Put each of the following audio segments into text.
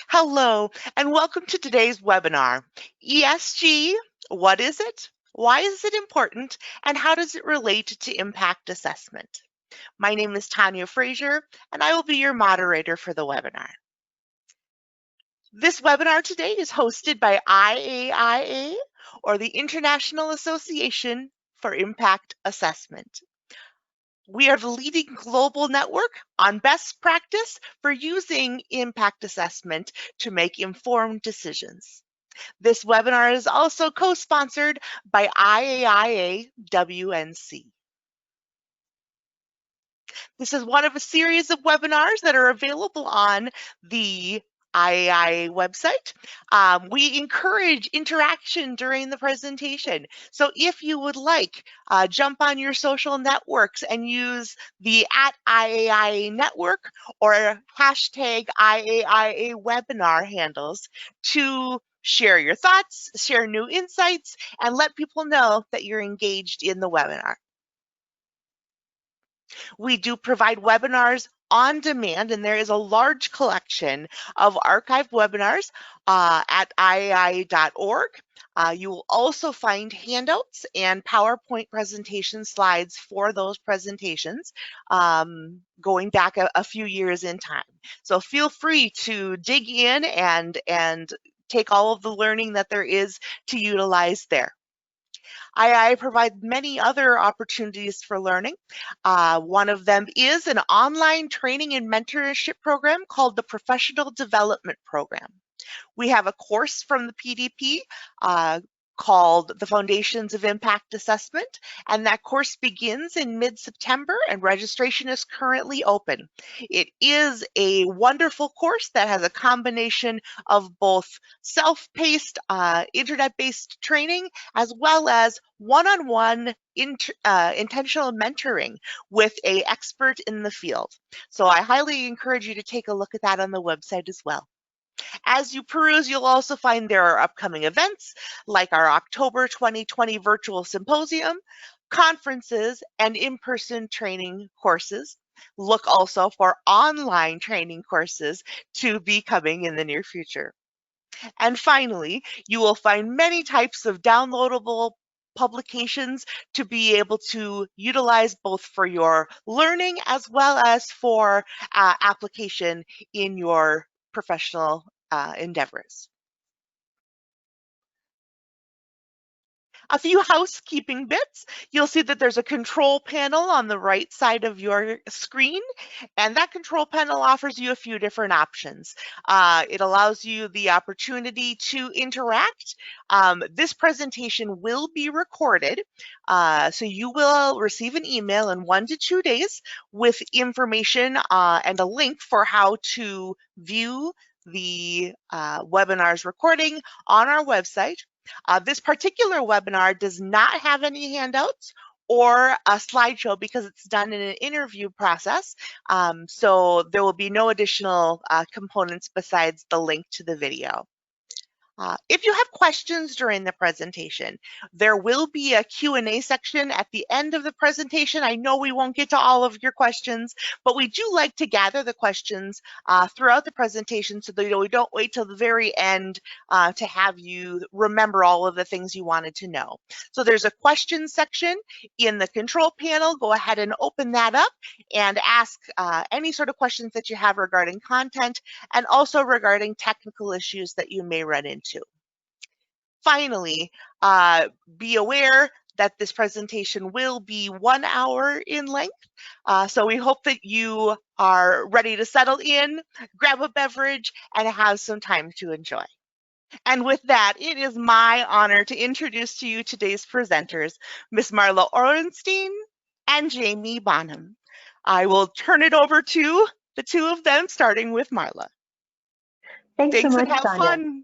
Hello, and welcome to today's webinar. ESG, what is it? Why is it important? And how does it relate to impact assessment? My name is Tanya Frazier, and I will be your moderator for the webinar. This webinar today is hosted by IAIA, or the International Association for Impact Assessment. We are the leading global network on best practice for using impact assessment to make informed decisions. This webinar is also co-sponsored by IAIA WNC. This is one of a series of webinars that are available on the IAIA website. We encourage interaction during the presentation. So if you would like, jump on your social networks and use the @IAIA network or hashtag IAIA webinar handles to share your thoughts, share new insights, and let people know that you're engaged in the webinar. We do provide webinars on demand, and there is a large collection of archived webinars at IAIA.org. You will also find handouts and PowerPoint presentation slides for those presentations going back a few years in time. So feel free to dig in and take all of the learning that there is to utilize there. IAIA provides many other opportunities for learning. One of them is an online training and mentorship program called the Professional Development Program. We have a course from the PDP called The Foundations of Impact Assessment, and that course begins in mid-September and registration is currently open. It is a wonderful course that has a combination of both self-paced, internet-based training, as well as one-on-one intentional mentoring with an expert in the field. So I highly encourage you to take a look at that on the website as well. As you peruse, you'll also find there are upcoming events like our October 2020 virtual symposium, conferences, and in-person training courses. Look also for online training courses to be coming in the near future. And finally, you will find many types of downloadable publications to be able to utilize both for your learning as well as for application in your professional endeavors. A few housekeeping bits. You'll see that there's a control panel on the right side of your screen, and that control panel offers you a few different options. It allows you the opportunity to interact. This presentation will be recorded, so you will receive an email in 1 to 2 days with information and a link for how to view the webinar's recording on our website. This particular webinar does not have any handouts or a slideshow because it's done in an interview process. So there will be no additional components besides the link to the video. If you have questions during the presentation, there will be a Q&A section at the end of the presentation. I know we won't get to all of your questions, but we do like to gather the questions throughout the presentation so that we don't wait till the very end to have you remember all of the things you wanted to know. So there's a question section in the control panel. Go ahead and open that up and ask any sort of questions that you have regarding content and also regarding technical issues that you may run into. Finally, be aware that this presentation will be 1 hour in length. So we hope that you are ready to settle in, grab a beverage, and have some time to enjoy. And with that, it is my honor to introduce to you today's presenters, Ms. Marla Orenstein and Jamie Bonham. I will turn it over to the two of them, starting with Marla. Thanks so much, and have Tanya. fun.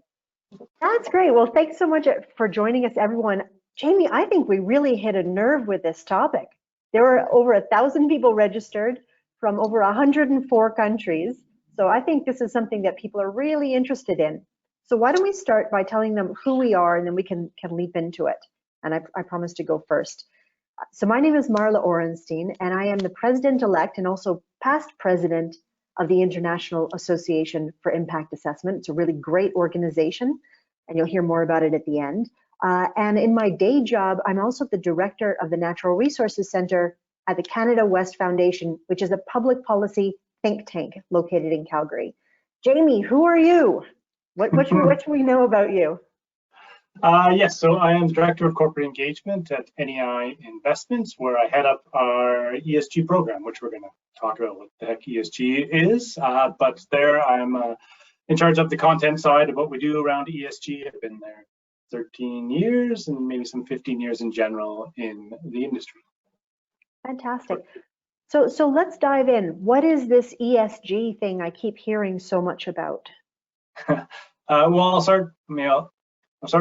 That's great. Well, thanks so much for joining us, everyone. Jamie, I think we really hit a nerve with this topic. There were over 1,000 people registered from over 104 countries. So I think this is something that people are really interested in. So why don't we start by telling them who we are, and then we can leap into it. And I promise to go first. So my name is Marla Orenstein, and I am the president-elect and also past president of the International Association for Impact Assessment. It's a really great organization, and you'll hear more about it at the end. And in my day job, I'm also the director of the Natural Resources Center at the Canada West Foundation, which is a public policy think tank located in Calgary. Jamie, who are you? What should we know about you? Yes, so I am the Director of Corporate Engagement at NEI Investments, where I head up our ESG program, which we're going to talk about what the heck ESG is. But there I'm in charge of the content side of what we do around ESG. I've been there 13 years and maybe some 15 years in general in the industry. Fantastic. So let's dive in. What is this ESG thing I keep hearing so much about? Well, I'll start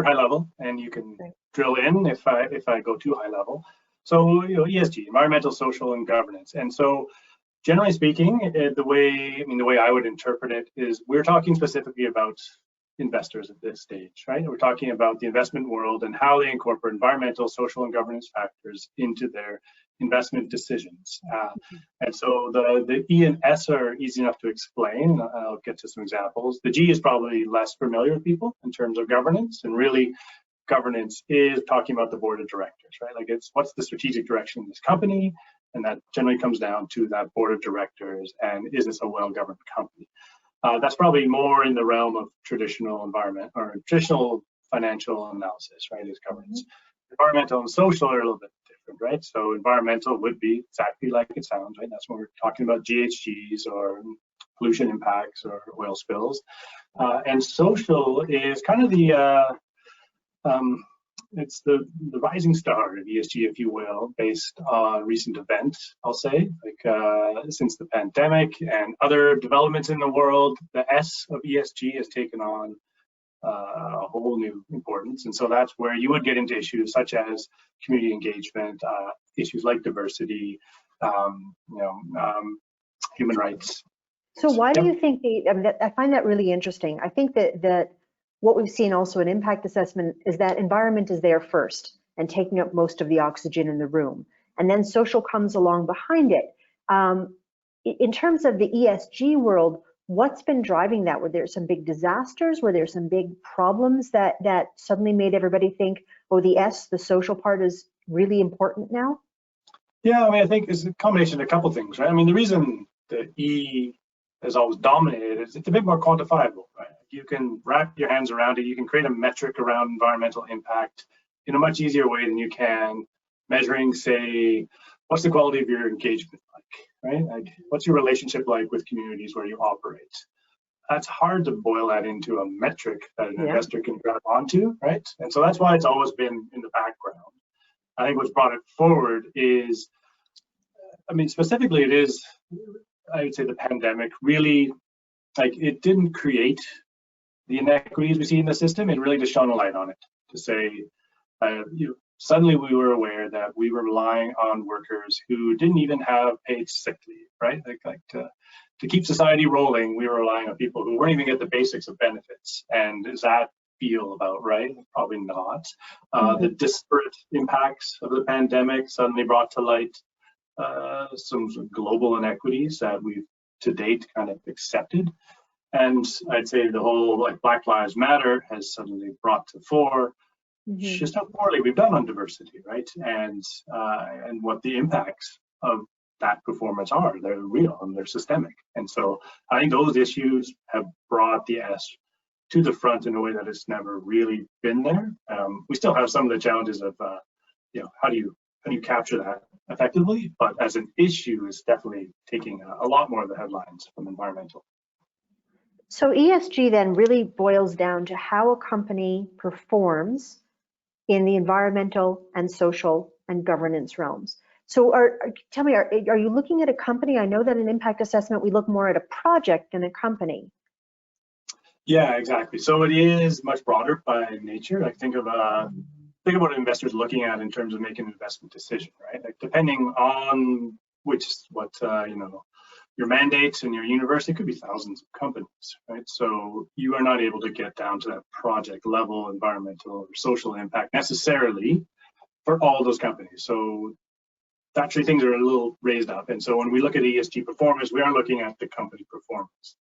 high level, and you can drill in if I go too high level. So, ESG, environmental, social, and governance. And so, generally speaking, the way I would interpret it is we're talking specifically about investors at this stage, right? We're talking about the investment world and how they incorporate environmental, social, and governance factors into their investment decisions. And so the E and S are easy enough to explain. I'll get to some examples. The G is probably less familiar with people in terms of governance, and really governance is talking about the board of directors, right? Like it's what's the strategic direction of this company, and that generally comes down to that board of directors, and is this a well-governed company? That's probably more in the realm of traditional environment or traditional financial analysis, right, is governance. Environmental and social are a little bit different, right? So environmental would be exactly like it sounds, right? That's when we're talking about GHGs or pollution impacts or oil spills. And social is kind of it's the rising star of ESG, if you will, based on recent events, I'll say, like since the pandemic and other developments in the world, the S of ESG has taken on a whole new importance. And so that's where you would get into issues such as community engagement, issues like diversity, human rights. So why do you think I find that really interesting. I think that what we've seen also in impact assessment is that environment is there first and taking up most of the oxygen in the room. And then social comes along behind it. In terms of the ESG world, what's been driving that? Were there some big disasters? Were there some big problems that suddenly made everybody think, oh, the S, the social part, is really important now? Yeah, I think it's a combination of a couple of things, right? The reason the E has always dominated is it's a bit more quantifiable, right? You can wrap your hands around it. You can create a metric around environmental impact in a much easier way than you can measuring, say, what's the quality of your engagement like, right? Like, what's your relationship like with communities where you operate? That's hard to boil that into a metric that an investor can grab onto, right? And so that's why it's always been in the background. I think what's brought it forward is, specifically it is, I would say the pandemic really, it didn't create the inequities we see in the system. It really just shone a light on it to say, suddenly we were aware that we were relying on workers who didn't even have paid sick leave, right? To keep society rolling, we were relying on people who weren't even get the basics of benefits. And does that feel about right? Probably not. The disparate impacts of the pandemic suddenly brought to light some global inequities that we've to date kind of accepted. And I'd say the whole Black Lives Matter has suddenly brought to fore just how poorly we've done on diversity, right? And what the impacts of that performance are. They're real and they're systemic. And so I think those issues have brought the S to the front in a way that it's never really been there. We still have some of the challenges of, how do you capture that effectively? But as an issue, is definitely taking a lot more of the headlines from environmental. So ESG then really boils down to how a company performs in the environmental and social and governance realms. So tell me, are you looking at a company? I know that in impact assessment, we look more at a project than a company. Yeah, exactly. So it is much broader by nature. Think about what investors looking at in terms of making an investment decision, right? Depending on your mandates and your universe, it could be thousands of companies, right? So you are not able to get down to that project level environmental or social impact necessarily for all those companies. So actually things are a little raised up. And so when we look at ESG performance, we are looking at the company performance.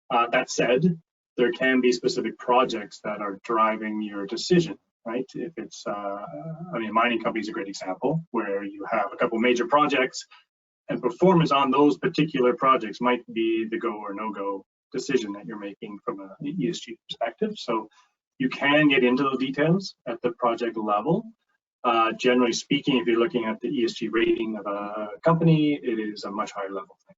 That said, there can be specific projects that are driving your decision, right? If it's, I mean, mining company is a great example where you have a couple major projects and performance on those particular projects might be the go or no go decision that you're making from an ESG perspective. So you can get into those details at the project level. Generally speaking, if you're looking at the ESG rating of a company, it is a much higher level thing.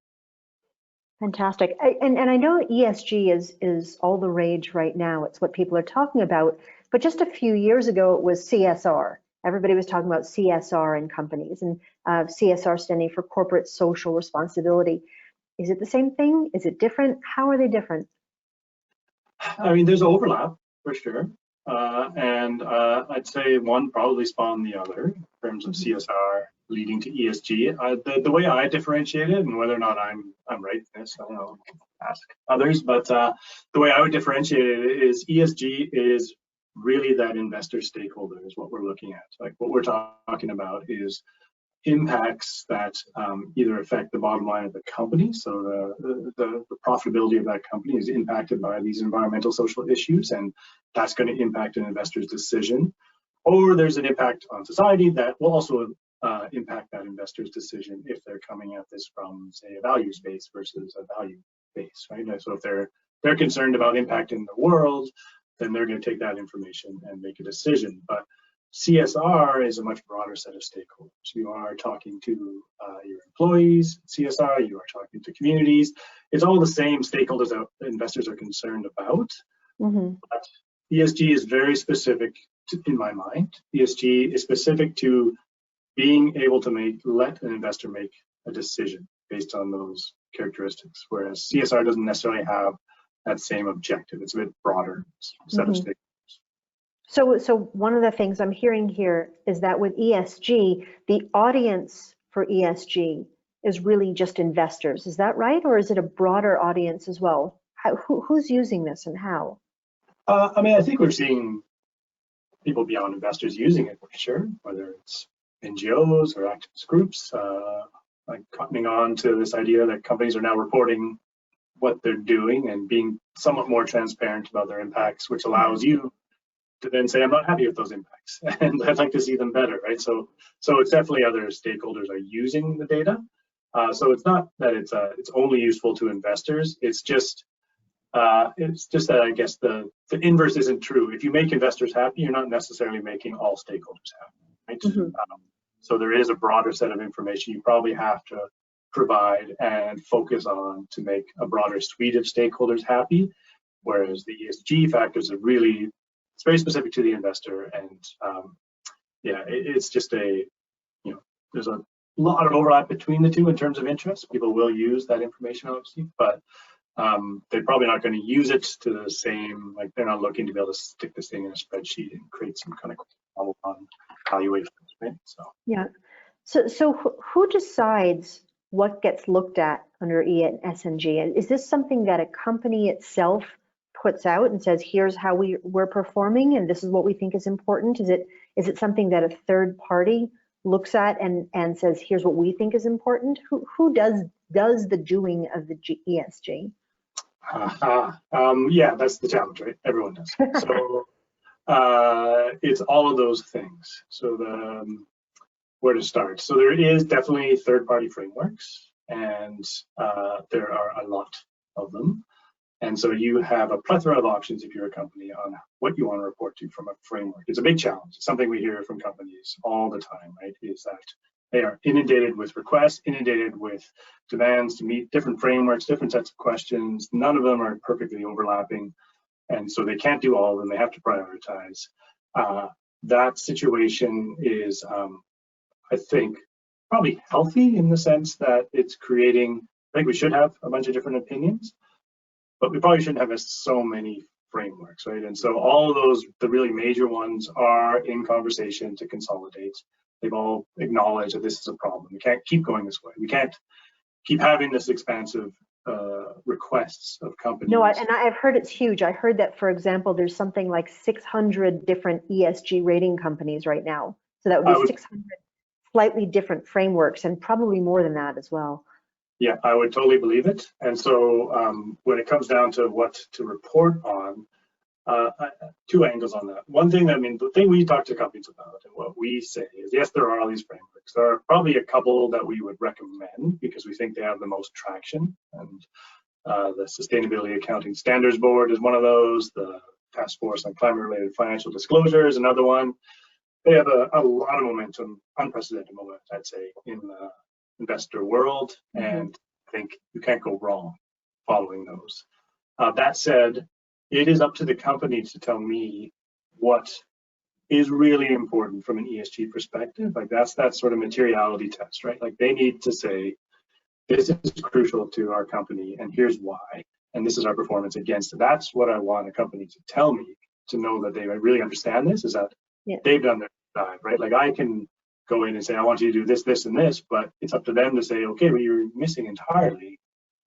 Fantastic. And I know ESG is all the rage right now. It's what people are talking about. But just a few years ago, it was CSR. Everybody was talking about CSR in companies, and CSR standing for corporate social responsibility. Is it the same thing? Is it different? How are they different? I mean, there's overlap for sure. And I'd say one probably spawned the other in terms of CSR leading to ESG. The way I differentiate it, and whether or not I'm right in this, I don't know, ask others, but the way I would differentiate it is ESG is really that investor stakeholder is what we're looking at. Like what we're talking about is impacts that either affect the bottom line of the company, so the profitability of that company is impacted by these environmental social issues, and that's going to impact an investor's decision, or there's an impact on society that will also impact that investor's decision if they're coming at this from, say, a values base versus a value base, right? So if they're concerned about impacting the world, then they're going to take that information and make a decision. But CSR is a much broader set of stakeholders. You are talking to your employees, CSR, you are talking to communities. It's all the same stakeholders that investors are concerned about. But ESG is very specific to, in my mind, ESG is specific to being able to let an investor make a decision based on those characteristics, whereas CSR doesn't necessarily have that same objective. It's a bit broader set of stakeholders. So one of the things I'm hearing here is that with ESG, the audience for ESG is really just investors. Is that right? Or is it a broader audience as well? Who's using this and how? I mean, I think we're seeing people beyond investors using it for sure, whether it's NGOs or activist groups, like coming on to this idea that companies are now reporting what they're doing and being somewhat more transparent about their impacts, which allows you to then say, I'm not happy with those impacts and I'd like to see them better, right? So it's definitely other stakeholders are using the data. So it's not that it's only useful to investors. It's just that I guess the inverse isn't true. If you make investors happy, you're not necessarily making all stakeholders happy, right? So there is a broader set of information you probably have to provide and focus on to make a broader suite of stakeholders happy, whereas the ESG factors are really, it's very specific to the investor, and yeah, it's just there's a lot of overlap between the two in terms of interest. People will use that information obviously, but they're probably not going to use it to the same, like they're not looking to be able to stick this thing in a spreadsheet and create some kind of model on valuations, right? So yeah. So who decides what gets looked at under ESG? Is this something that a company itself puts out and says, here's how we're performing and this is what we think is important? Is it something that a third party looks at and says, here's what we think is important? Who does the doing of the ESG? Yeah, that's the challenge, right? Everyone does. So it's all of those things. So where to start? So there is definitely third-party frameworks, and there are a lot of them. And so you have a plethora of options if you're a company on what you want to report to from a framework. It's a big challenge. It's something we hear from companies all the time, right? Is that they are inundated with requests, inundated with demands to meet different frameworks, different sets of questions. None of them are perfectly overlapping. And so they can't do all of them. They have to prioritize. That situation is, I think, probably healthy in the sense that it's creating, I think we should have a bunch of different opinions, but we probably shouldn't have so many frameworks, right? And so all of those, the really major ones are in conversation to consolidate. They've all acknowledged that this is a problem. We can't keep going this way. We can't keep having this expansive requests of companies. No, and I've heard it's huge. I heard that, for example, there's something like 600 different ESG rating companies right now. So that would be slightly different frameworks and probably more than that as well. Yeah, I would totally believe it. And so when it comes down to what to report on, two angles on that. One thing, I mean, the thing we talk to companies about and what we say is, yes, there are all these frameworks. There are probably a couple that we would recommend because we think they have the most traction. And the Sustainability Accounting Standards Board is one of those. The Task Force on Climate-Related Financial Disclosure is another one. They have a lot of momentum, unprecedented momentum, I'd say, in the investor world, and I think you can't go wrong following those. That said, it is up to the company to tell me what is really important from an ESG perspective. Like that's that sort of materiality test, right? Like they need to say, this is crucial to our company and here's why, and this is our performance against it. That's what I want a company to tell me, to know that they really understand this, is that they've done their dive, right? Like I can go in and say, I want you to do this, this, and this, but it's up to them to say, okay, but you're missing entirely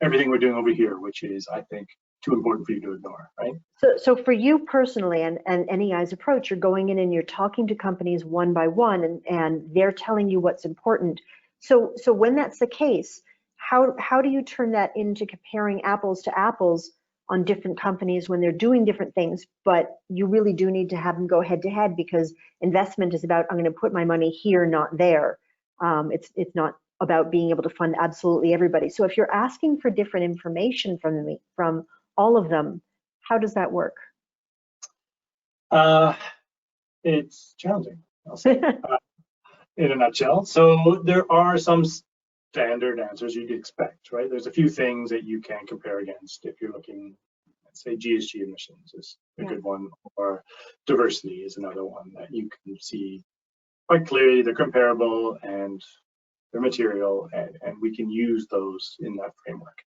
everything we're doing over here, which is, I think, too important for you to ignore, right? So for you personally and NEI's approach, you're going in and you're talking to companies one by one and they're telling you what's important. So when that's the case, how do you turn that into comparing apples to apples on different companies when they're doing different things, but you really do need to have them go head to head because investment is about, I'm going to put my money here, not there. It's not about being able to fund absolutely everybody. So if you're asking for different information from all of them, how does that work? It's challenging, I'll say, in a nutshell. So there are some standard answers you'd expect, right? There's a few things that you can compare against if you're looking, let's say GHG emissions is a good one, or diversity is another one that you can see quite clearly. They're comparable and they're material, and we can use those in that framework.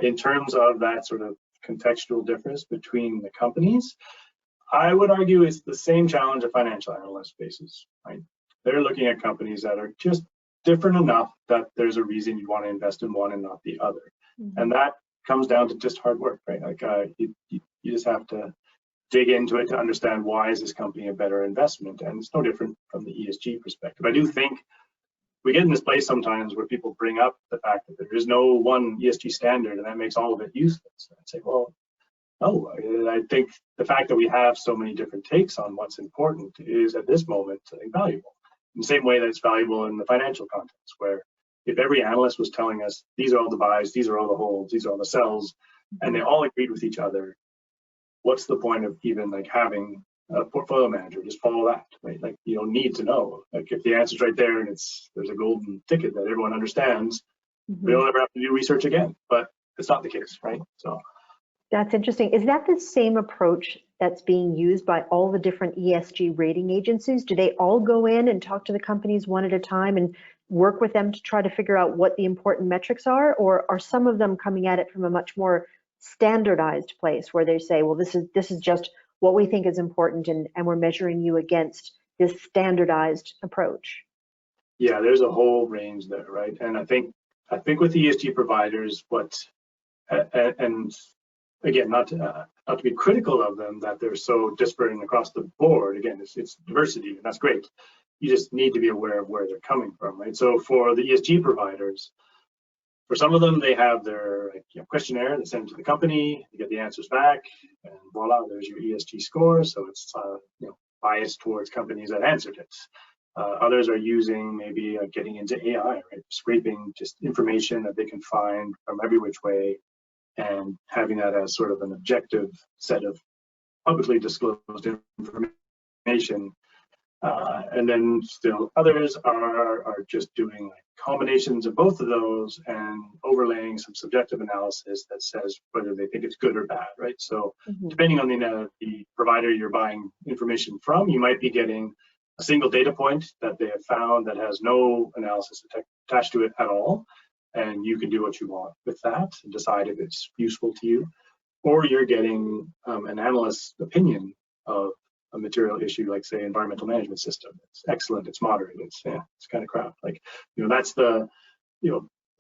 In terms of that sort of contextual difference between the companies, I would argue it's the same challenge a financial analyst faces, right? They're looking at companies that are just different enough that there's a reason you want to invest in one and not the other. And that comes down to just hard work, right? Like you just have to dig into it to understand, why is this company a better investment? And it's no different from the ESG perspective. I do think we get in this place sometimes where people bring up the fact that there is no one ESG standard and that makes all of it useless. I'd say, well, no, I think the fact that we have so many different takes on what's important is at this moment, I think, valuable. In the same way that it's valuable in the financial context, where if every analyst was telling us, these are all the buys, these are all the holds, these are all the sells, and they all agreed with each other, what's the point of even like having a portfolio manager? Just follow that, right? Like you don't need to know. Like if the answer's right there and there's a golden ticket that everyone understands, we don't ever have to do research again. But it's not the case, right? So that's interesting. Is that the same approach that's being used by all the different ESG rating agencies? Do they all go in and talk to the companies one at a time and work with them to try to figure out what the important metrics are? Or are some of them coming at it from a much more standardized place where they say, well, this is just what we think is important and we're measuring you against this standardized approach? Yeah, there's a whole range there, right? And I think with the ESG providers, and again, not to be critical of them that they're so disparate and across the board. Again, it's diversity, and that's great. You just need to be aware of where they're coming from, right? So for the ESG providers, for some of them, they have their questionnaire they send to the company. You get the answers back, and voila, there's your ESG score. So it's biased towards companies that answered it. Others are using maybe getting into AI, right? Scraping just information that they can find from every which way, and having that as sort of an objective set of publicly disclosed information. And then still others are just doing like combinations of both of those and overlaying some subjective analysis that says whether they think it's good or bad, right? So depending on the provider you're buying information from, you might be getting a single data point that they have found that has no analysis attached to it at all. And you can do what you want with that and decide if it's useful to you. Or you're getting an analyst's opinion of a material issue, like say environmental management system. It's excellent, it's moderate, it's kind of crap. Like, that's the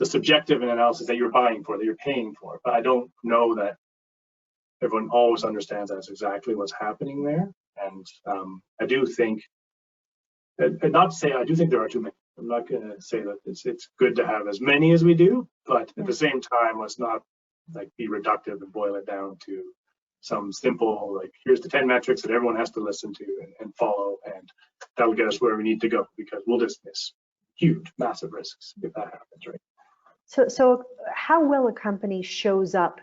subjective analysis that you're buying for, that you're paying for. But I don't know that everyone always understands that's exactly what's happening there. And I do think, not to say I do think there are too many, I'm not going to say that it's good to have as many as we do, but at the same time, let's not like be reductive and boil it down to some simple, like, here's the 10 metrics that everyone has to listen to and follow, and that'll get us where we need to go, because we'll just miss huge, massive risks if that happens, right? So how well a company shows up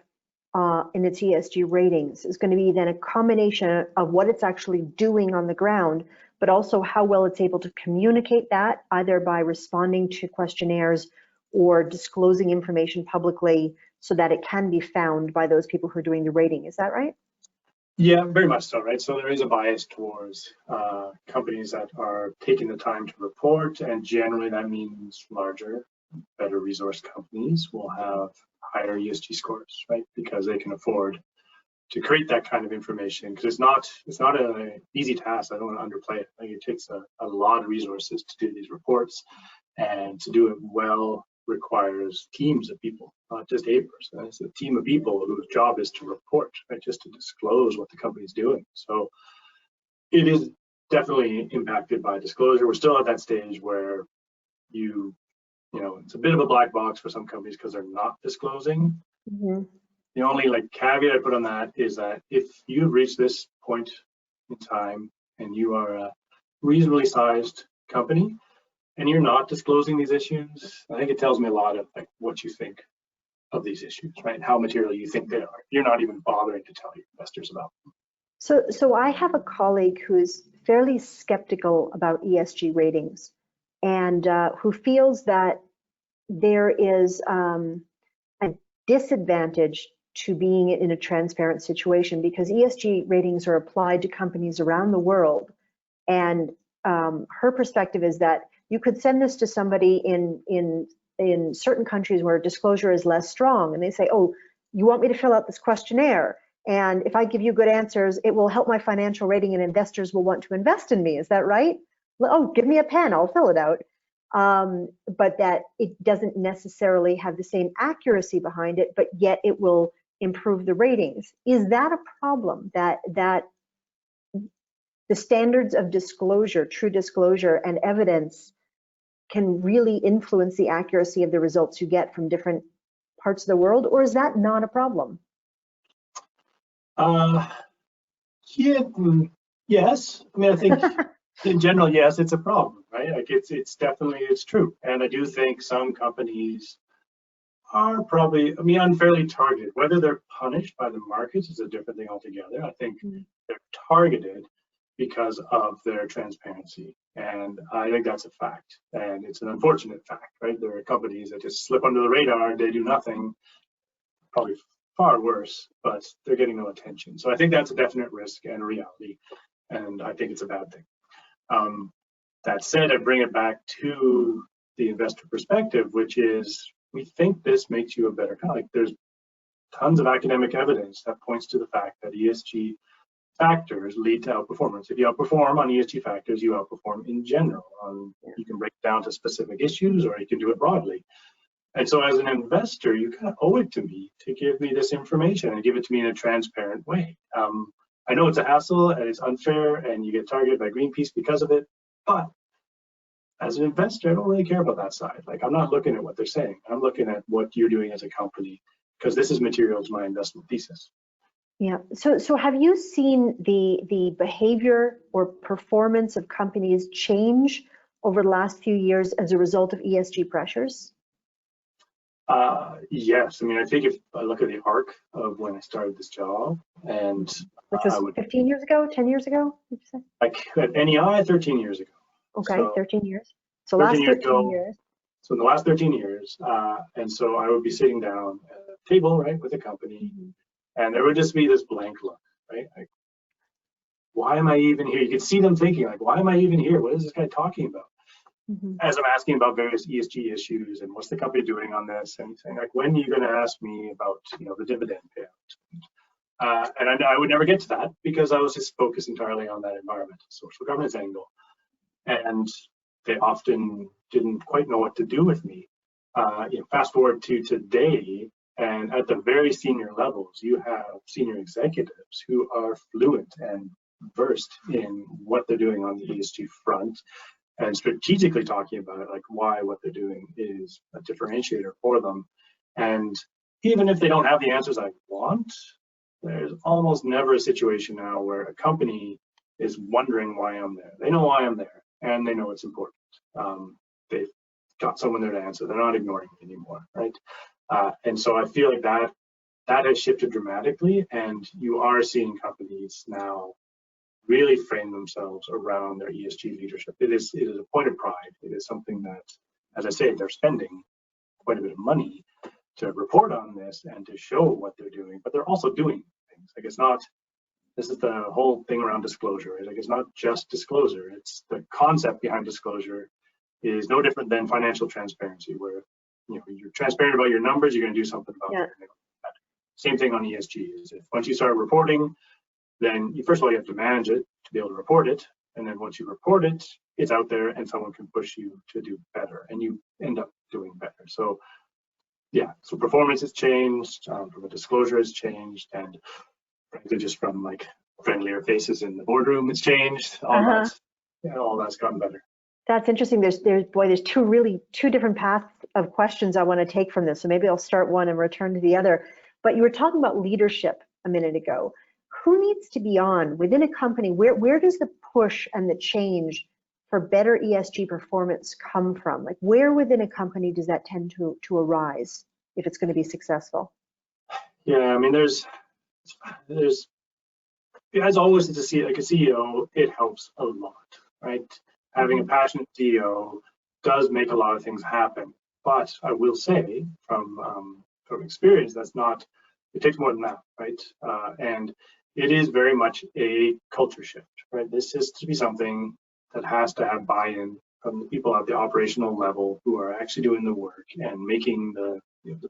in its ESG ratings is going to be then a combination of what it's actually doing on the ground, but also how well it's able to communicate that, either by responding to questionnaires or disclosing information publicly so that it can be found by those people who are doing the rating. Is that right? Yeah, very much so, right? So there is a bias towards companies that are taking the time to report, and generally that means larger, better resource companies will have higher ESG scores, right? Because they can afford to create that kind of information, because it's not an easy task. I don't want to underplay it. Like, it takes a lot of resources to do these reports, and to do it well requires teams of people, not just a person. It's a team of people whose job is to report, right? Just to disclose what the company's doing. So it is definitely impacted by disclosure. We're still at that stage where you know, it's a bit of a black box for some companies because they're not disclosing. Mm-hmm. The only like caveat I put on that is that if you've reached this point in time and you are a reasonably sized company and you're not disclosing these issues, I think it tells me a lot of like what you think of these issues, right? How material you think they are. You're not even bothering to tell your investors about them. So I have a colleague who's fairly skeptical about ESG ratings, and who feels that there is a disadvantage to being in a transparent situation, because ESG ratings are applied to companies around the world. And her perspective is that you could send this to somebody in certain countries where disclosure is less strong, and they say, oh, you want me to fill out this questionnaire, and if I give you good answers, it will help my financial rating and investors will want to invest in me. Is that right? Oh, give me a pen, I'll fill it out. But that it doesn't necessarily have the same accuracy behind it, but yet it will improve the ratings. Is that a problem, that the standards of disclosure, true disclosure and evidence can really influence the accuracy of the results you get from different parts of the world, or is that not a problem? Yes. I mean, I think in general, yes, it's a problem, right? Like it's definitely, it's true. And I do think some companies are probably, I mean, unfairly targeted. Whether they're punished by the markets is a different thing altogether. I think they're targeted because of their transparency. And I think that's a fact. And it's an unfortunate fact, right? There are companies that just slip under the radar, they do nothing, probably far worse, but they're getting no attention. So I think that's a definite risk and reality. And I think it's a bad thing. That said, I bring it back to the investor perspective, which is, we think this makes you a better company. Like, there's tons of academic evidence that points to the fact that ESG factors lead to outperformance. If you outperform on ESG factors, you outperform in general. You can break it down to specific issues, or you can do it broadly. And so as an investor, you kind of owe it to me to give me this information and give it to me in a transparent way. I know it's a hassle and it's unfair and you get targeted by Greenpeace because of it, but as an investor, I don't really care about that side. Like, I'm not looking at what they're saying. I'm looking at what you're doing as a company, because this is material to my investment thesis. Yeah. So have you seen the behavior or performance of companies change over the last few years as a result of ESG pressures? Yes. I mean, I think if I look at the arc of when I started this job, and which was 15 years ago, 10 years ago, would you say? Like at NEI, 13 years ago. Okay, so 13 years. So 13 last 13 years. So in the last 13 years, and so I would be sitting down at a table, right, with a company, and there would just be this blank look, right? Like, why am I even here? You could see them thinking, like, why am I even here? What is this guy talking about? As I'm asking about various ESG issues and what's the company doing on this, and saying, like, when are you going to ask me about, you know, the dividend payout? And I would never get to that because I was just focused entirely on that environmental social governance angle. And they often didn't quite know what to do with me. You know, fast forward to today, and at the very senior levels, you have senior executives who are fluent and versed in what they're doing on the ESG front. and strategically talking about it, like why what they're doing is a differentiator for them. And even if they don't have the answers I want, there's almost never a situation now where a company is wondering why I'm there. They know why I'm there, and they know it's important. They've got someone there to answer. They're not ignoring me anymore, right? And so I feel like that has shifted dramatically, and you are seeing companies now really frame themselves around their ESG leadership. It is a point of pride. It is something that, as I say, they're spending quite a bit of money to report on this and to show what they're doing, but they're also doing things. Like, it's not, this is the whole thing around disclosure, right? Like, it's not just disclosure. It's the concept behind disclosure is no different than financial transparency, where you're transparent about your numbers, you're going to do something about it. Same thing on ESG is if once you start reporting, then first of all, you have to manage it to be able to report it. And then once you report it, it's out there and someone can push you to do better, and you end up doing better. So yeah, so performance has changed, from a disclosure has changed, and frankly, just from like friendlier faces in the boardroom, it's changed. All that's gotten better. That's interesting. There's two different paths of questions I want to take from this. So maybe I'll start one and return to the other. But you were talking about leadership a minute ago. Who needs to be on within a company? Where does the push and the change for better ESG performance come from? Like, where within a company does that tend to arise if it's going to be successful? Yeah, I mean, there's as always, to see like a CEO, it helps a lot, right? Having a passionate CEO does make a lot of things happen. But I will say from experience, it takes more than that, right? And it is very much a culture shift, right? This is to be something that has to have buy-in from the people at the operational level who are actually doing the work and making the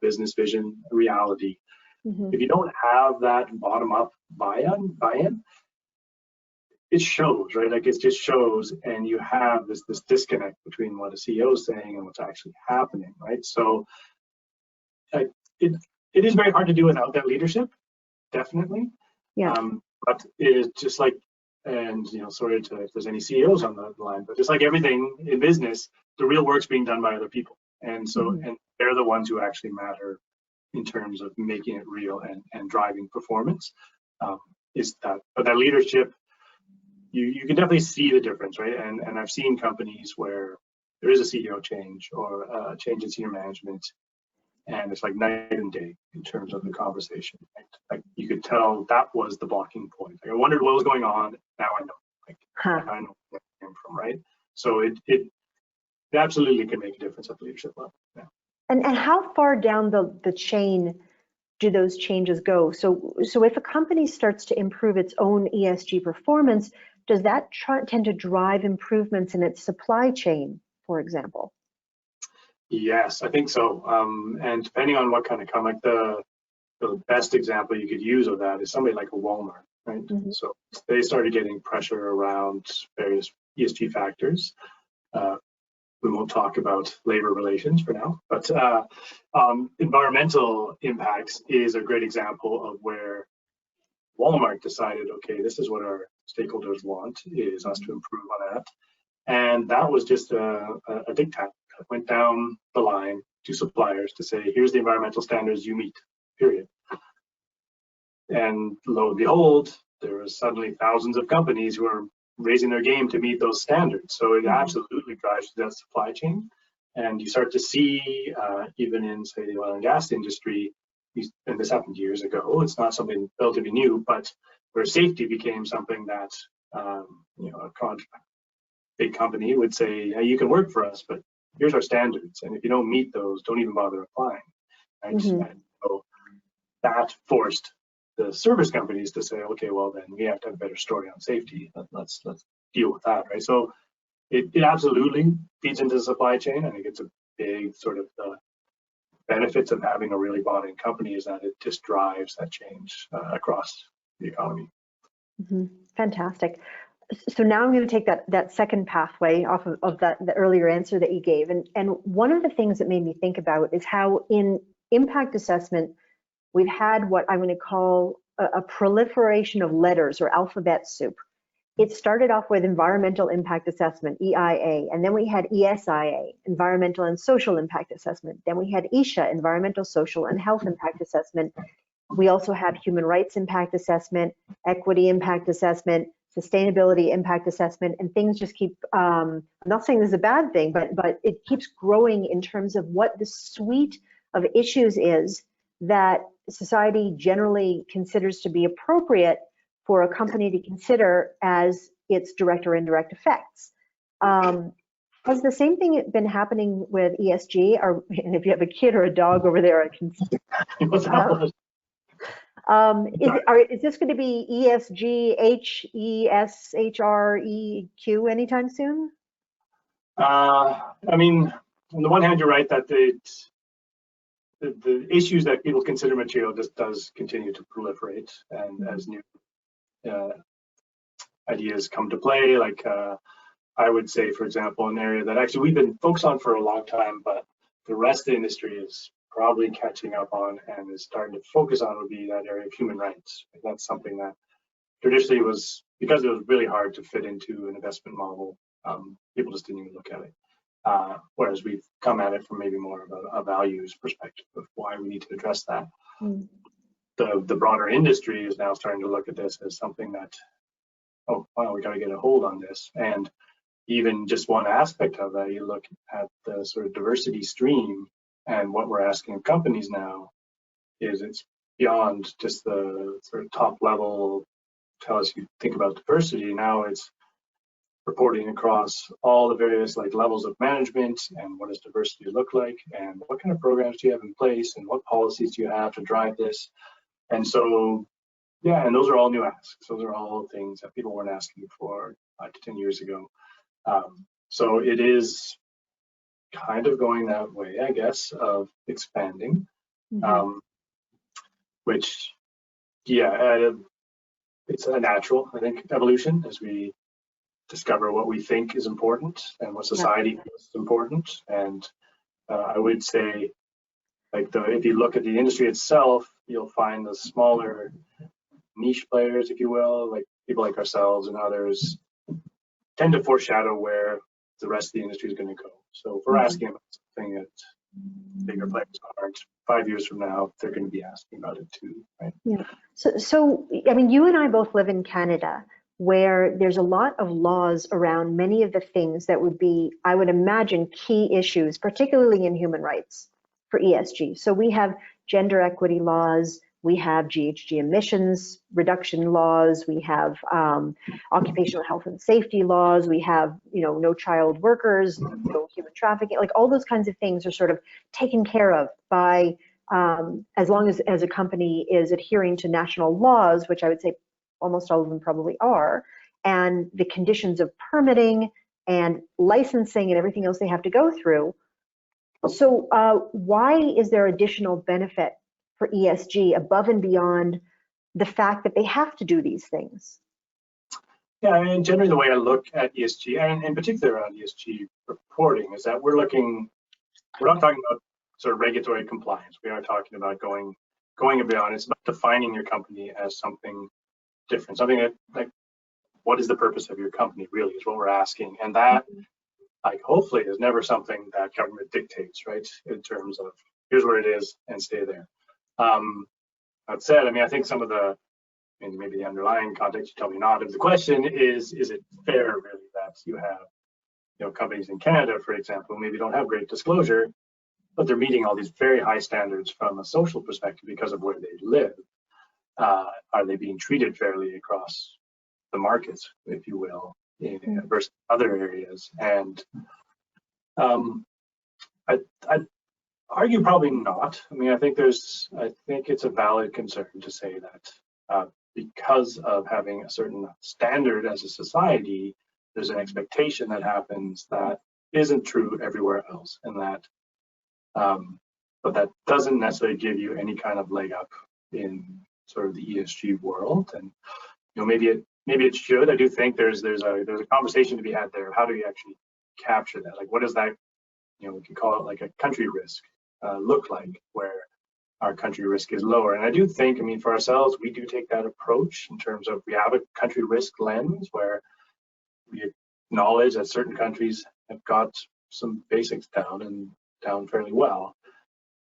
business vision a reality. Mm-hmm. If you don't have that bottom-up buy-in, it shows, right? Like, it just shows, and you have this disconnect between what a CEO is saying and what's actually happening, right? So it is very hard to do without that leadership, definitely. Yeah. But it is just like, and sorry if there's any CEOs on the line, but just like everything in business, the real work's being done by other people, and so and they're the ones who actually matter in terms of making it real and driving performance. But that leadership, you can definitely see the difference, right? And I've seen companies where there is a CEO change or a change in senior management, and it's like night and day in terms of the conversation. Right? Like, you could tell that was the blocking point. Like, I wondered what was going on. Now I know. I know where it came from, right? So it absolutely can make a difference at the leadership level. Yeah. And how far down the chain do those changes go? So if a company starts to improve its own ESG performance, does that tend to drive improvements in its supply chain, for example? Yes, I think so. And depending on what kind of company, like the best example you could use of that is somebody like a Walmart, right? Mm-hmm. So they started getting pressure around various ESG factors. We won't talk about labor relations for now, but environmental impacts is a great example of where Walmart decided, okay, this is what our stakeholders want, is us to improve on that. And that was just a diktat that went down the line to suppliers to say, here's the environmental standards you meet, period. And lo and behold, there were suddenly thousands of companies who are raising their game to meet those standards. So it absolutely drives that supply chain. And you start to see, even in, say, the oil and gas industry, and this happened years ago, it's not something relatively new, but where safety became something that, a big company would say, hey, you can work for us, but here's our standards. And if you don't meet those, don't even bother applying. Right? Mm-hmm. And so that forced the service companies to say, okay, well, then we have to have a better story on safety. Let's deal with that, right? So it absolutely feeds into the supply chain. I think it's a big sort of the benefits of having a really bought-in company is that it just drives that change across the economy. Mm-hmm. Fantastic. So now I'm going to take that second pathway off of the earlier answer that you gave. And one of the things that made me think about is how in impact assessment, we've had what I'm going to call a proliferation of letters or alphabet soup. it started off with environmental impact assessment, EIA, and then we had ESIA, environmental and social impact assessment. Then we had ESHA, environmental, social, and health impact assessment. We also have human rights impact assessment, equity impact assessment, sustainability impact assessment, and things just keep, I'm not saying this is a bad thing, but it keeps growing in terms of what the suite of issues is that society generally considers to be appropriate for a company to consider as its direct or indirect effects. Has the same thing been happening with ESG? Or, and if you have a kid or a dog over there, I can. Is this going to be ESG, HESHREQ anytime soon? I mean, on the one hand, you're right that the issues that people consider material just does continue to proliferate, and as new ideas come to play, like I would say, for example, an area that actually we've been focused on for a long time, but the rest of the industry is probably catching up on and is starting to focus on, would be that area of human rights. That's something that traditionally was, because it was really hard to fit into an investment model, people just didn't even look at it. Whereas we've come at it from maybe more of a values perspective of why we need to address that. The broader industry is now starting to look at this as something that, oh, wow, we got to get a hold on this. And even just one aspect of that, you look at the sort of diversity stream, and what we're asking of companies now is it's beyond just the sort of top level, tell us you think about diversity. Now it's reporting across all the various like levels of management, and what does diversity look like, and what kind of programs do you have in place, and what policies do you have to drive this. And so, yeah, and those are all new asks. Those are all things that people weren't asking for 5 to 10 years ago. So it is kind of going that way, I guess, of expanding, which, yeah, it's a natural, I think, evolution as we discover what we think is important and what society feels is important. And I would say, like, if you look at the industry itself, you'll find the smaller niche players, if you will, like people like ourselves and others, tend to foreshadow where the rest of the industry is going to go. So if we're asking about something that bigger players aren't, 5 years from now, they're going to be asking about it too, right? Yeah. So I mean, you and I both live in Canada, where there's a lot of laws around many of the things that would be, I would imagine, key issues, particularly in human rights for ESG. So we have gender equity laws, we have GHG emissions reduction laws, we have occupational health and safety laws, we have, you know, no child workers, no human trafficking, like all those kinds of things are sort of taken care of by, as long as a company is adhering to national laws, which I would say almost all of them probably are, and the conditions of permitting and licensing and everything else they have to go through. So why is there additional benefit for ESG above and beyond the fact that they have to do these things? Yeah, I mean, generally the way I look at ESG, and in particular on ESG reporting, is that we're not talking about sort of regulatory compliance. We are talking about going beyond. It's about defining your company as something different, something that, like, what is the purpose of your company really is what we're asking. And that, like, hopefully is never something that government dictates, right? In terms of here's where it is and stay there. That said, I mean, I think some of the, and maybe the underlying context, you tell me not, of the question is it fair really that you have, you know, companies in Canada, for example, maybe don't have great disclosure, but they're meeting all these very high standards from a social perspective because of where they live. Are they being treated fairly across the markets, if you will, versus other areas? And I'd argue probably not. I mean, I think it's a valid concern to say that because of having a certain standard as a society, there's an expectation that happens that isn't true everywhere else, and that, but that doesn't necessarily give you any kind of leg up in sort of the ESG world. And, you know, maybe it should. I do think there's a conversation to be had there of how do you actually capture that? Like, what does that, you know, we can call it like a country risk look like, where our country risk is lower. And I do think, I mean, for ourselves, we do take that approach in terms of we have a country risk lens where we acknowledge that certain countries have got some basics down and down fairly well.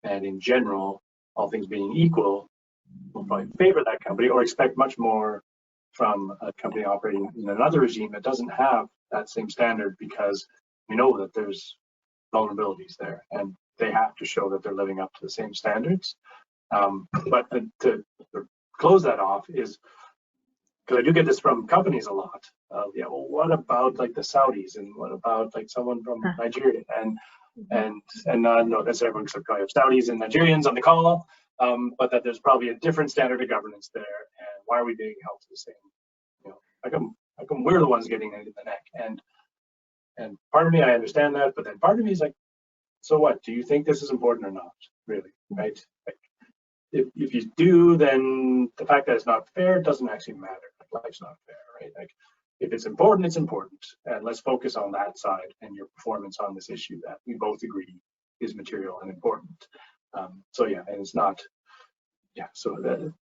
And in general, all things being equal, we'll probably favor that company or expect much more from a company operating in another regime that doesn't have that same standard, because we know that there's vulnerabilities there and they have to show that they're living up to the same standards. But to close that off is, because I do get this from companies a lot, yeah, well, what about like the Saudis, and what about like someone from Nigeria, and not necessarily everyone probably have Saudis and Nigerians on the call, but that there's probably a different standard of governance there, and why are we being held to the same? You know, how come we're the ones getting it in the neck? And part of me, I understand that, but then part of me is like, so what? Do you think this is important or not? Really, right? Like, if you do, then the fact that it's not fair doesn't actually matter. Like, life's not fair, right? Like, if it's important, it's important, and let's focus on that side and your performance on this issue that we both agree is material and important. So yeah, and it's not, yeah. So that's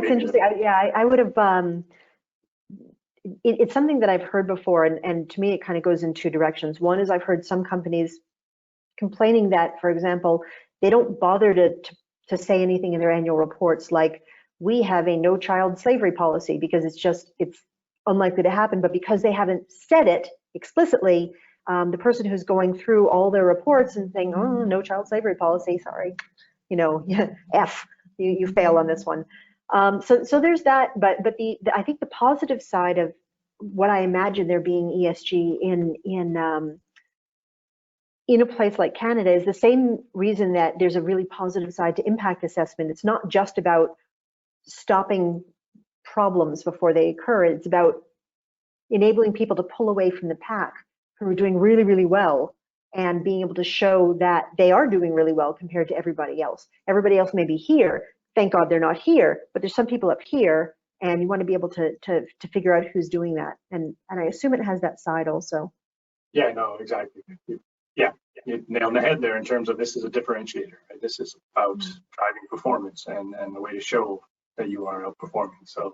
interesting. I would have. It's something that I've heard before, and to me, it kind of goes in two directions. One is I've heard some companies complaining that, for example, they don't bother to say anything in their annual reports like, we have a no child slavery policy, because it's unlikely to happen. But because they haven't said it explicitly, the person who's going through all their reports and saying, oh, no child slavery policy, sorry, you know, F, you fail on this one. So there's that, but I think the positive side of what I imagine there being ESG in a place like Canada is the same reason that there's a really positive side to impact assessment. It's not just about stopping problems before they occur. It's about enabling people to pull away from the pack who are doing really, really well, and being able to show that they are doing really well compared to everybody else. Everybody else may be here. Thank God they're not here, but there's some people up here, and you want to be able to figure out who's doing that. And I assume it has that side also. Yeah, no, exactly. Yeah, you nailed the head there in terms of this is a differentiator. Right? This is about driving performance and the way to show that you are outperforming. So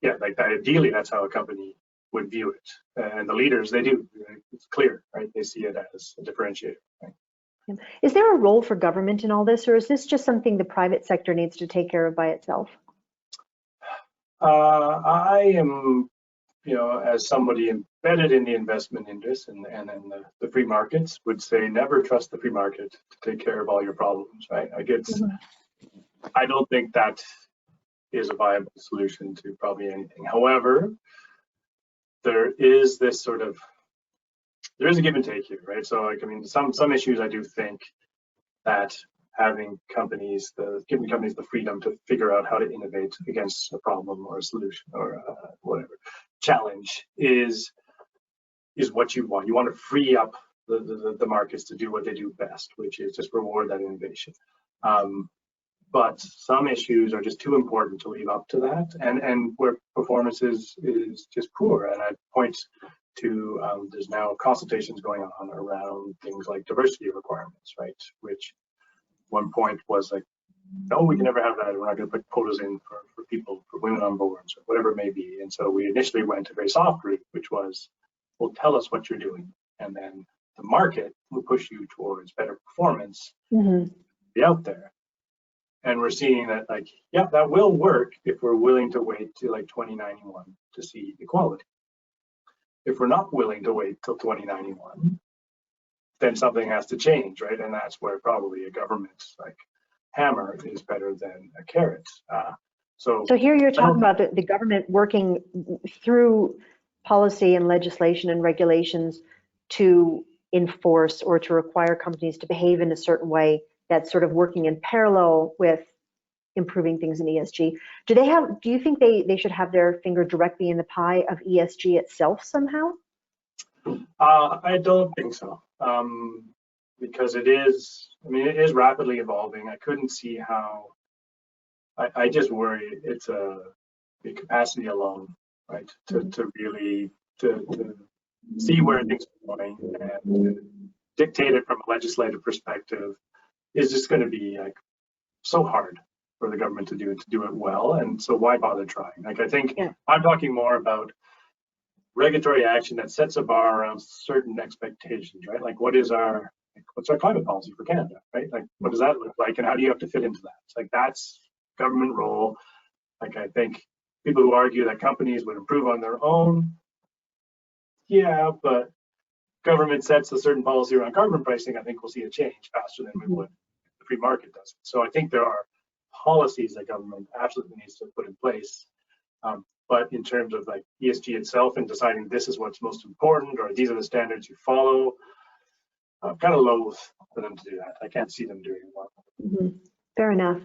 yeah, like that, ideally, that's how a company would view it. And the leaders, they do. It's clear, right? They see it as a differentiator. Right? Is there a role for government in all this, or is this just something the private sector needs to take care of by itself? I am, you know, as somebody embedded in the investment industry and in the free markets, would say never trust the free market to take care of all your problems, right? Like it's, I don't think that is a viable solution to probably anything. However, there is this sort of, there is a give and take here, right? So like, I mean, some issues I do think that having companies, giving companies the freedom to figure out how to innovate against a problem or a solution or whatever challenge is what you want. You want to free up the markets to do what they do best, which is just reward that innovation. But some issues are just too important to leave up to that, and where performance is just poor. And I point to there's now consultations going on around things like diversity requirements, right? Which one point was like, no, we can never have that. We're not going to put quotas in for people, for women on boards, or whatever it may be. And so we initially went a very soft route, which was, well, tell us what you're doing, and then the market will push you towards better performance. Be out there. And we're seeing that, like, yeah, that will work if we're willing to wait to like 2091 to see equality. If we're not willing to wait till 2091, then something has to change, right? And that's where probably a government like hammer is better than a carrot. So here you're talking about the government working through policy and legislation and regulations to enforce or to require companies to behave in a certain way that's sort of working in parallel with improving things in ESG. Do you think they should have their finger directly in the pie of ESG itself somehow? I don't think so, because it is rapidly evolving. I couldn't see how, I just worry it's the capacity alone, right? To really, to see where things are going and to dictate it from a legislative perspective is just going to be like so hard for the government to do it well, and so why bother trying? Like, I think Yeah. I'm talking more about regulatory action that sets a bar around certain expectations, right? Like, what's our climate policy for Canada, right? Like, what does that look like, and how do you have to fit into that? It's like, that's government role. Like, I think people who argue that companies would improve on their own, yeah, but government sets a certain policy around carbon pricing, I think we'll see a change faster than we would if the free market does it. So I think there are policies that government absolutely needs to put in place. But in terms of like ESG itself and deciding this is what's most important, or these are the standards you follow, I'm kind of loath for them to do that. I can't see them doing it well. Mm-hmm. Fair enough.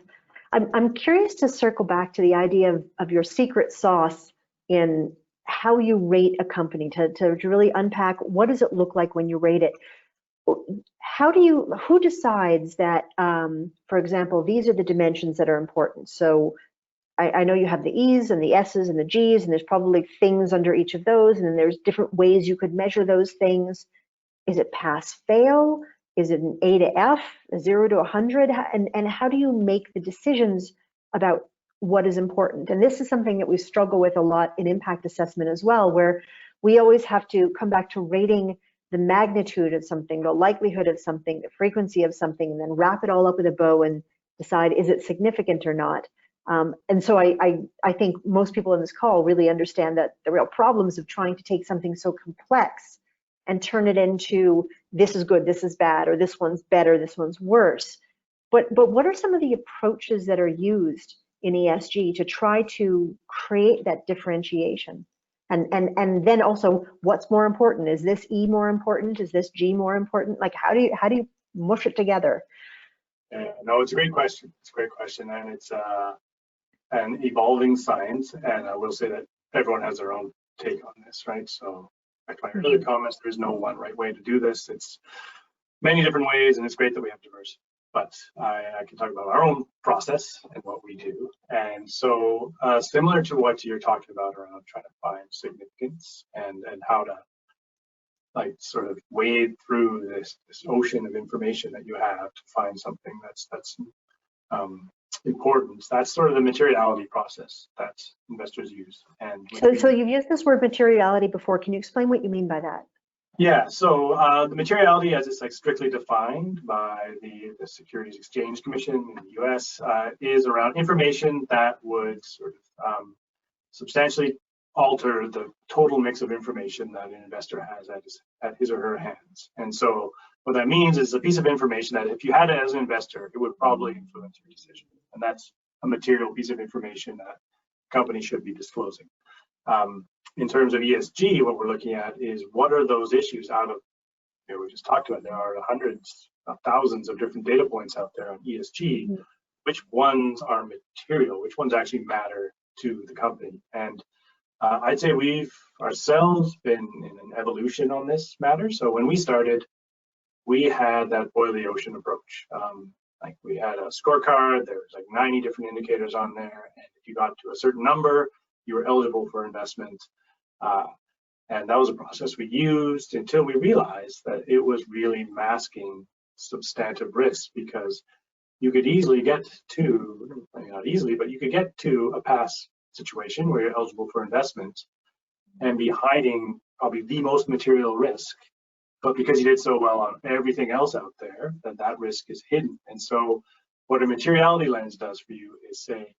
I'm curious to circle back to the idea of your secret sauce in how you rate a company, to really unpack what does it look like when you rate it. Who decides that, for example, these are the dimensions that are important? So I know you have the E's and the S's and the G's, and there's probably things under each of those, and then there's different ways you could measure those things. Is it pass fail? Is it an A to F, a 0 to 100? And how do you make the decisions about what is important? And this is something that we struggle with a lot in impact assessment as well, where we always have to come back to rating the magnitude of something, the likelihood of something, the frequency of something, and then wrap it all up with a bow and decide, is it significant or not? And so I think most people in this call really understand that the real problems of trying to take something so complex and turn it into, this is good, this is bad, or this one's better, this one's worse. But what are some of the approaches that are used in ESG to try to create that differentiation? And then also, what's more important? Is this E more important? Is this G more important? Like, how do you mush it together? No, it's a great question. It's a great question, and it's an evolving science. And I will say that everyone has their own take on this, right? So, like my earlier comments, there's no one right way to do this. It's many different ways, and it's great that we have diversity. But I can talk about our own process and what we do. And so, similar to what you're talking about around trying to find significance and how to like sort of wade through this ocean of information that you have to find something that's important. That's sort of the materiality process that investors use. And so you've used this word materiality before. Can you explain what you mean by that? Yeah, so the materiality, as it's like strictly defined by the Securities Exchange Commission in the US, is around information that would sort of substantially alter the total mix of information that an investor has at his or her hands. And so what that means is a piece of information that if you had it as an investor, it would probably influence your decision. And that's a material piece of information that companies should be disclosing. In terms of ESG, what we're looking at is what are those issues out of, we just talked about, there are hundreds of thousands of different data points out there on ESG, which ones are material, which ones actually matter to the company. And I'd say we've ourselves been in an evolution on this matter. So when we started, we had that boil the ocean approach. Like we had a scorecard, there was like 90 different indicators on there. And if you got to a certain number, you were eligible for investment. And that was a process we used until we realized that it was really masking substantive risks, because you could easily get to, not easily, but you could get to a pass situation where you're eligible for investment and be hiding probably the most material risk. But because you did so well on everything else out there, that risk is hidden. And so what a materiality lens does for you is say,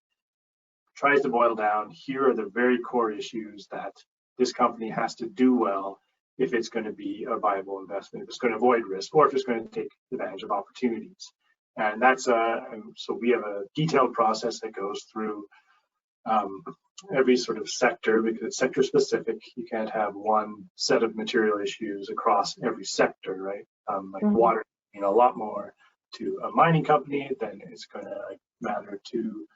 tries to boil down, here are the very core issues that this company has to do well if it's going to be a viable investment, if it's going to avoid risk, or if it's going to take advantage of opportunities. And that's so we have a detailed process that goes through every sort of sector, because it's sector specific. You can't have one set of material issues across every sector, right? Like water, a lot more to a mining company than it's going to matter to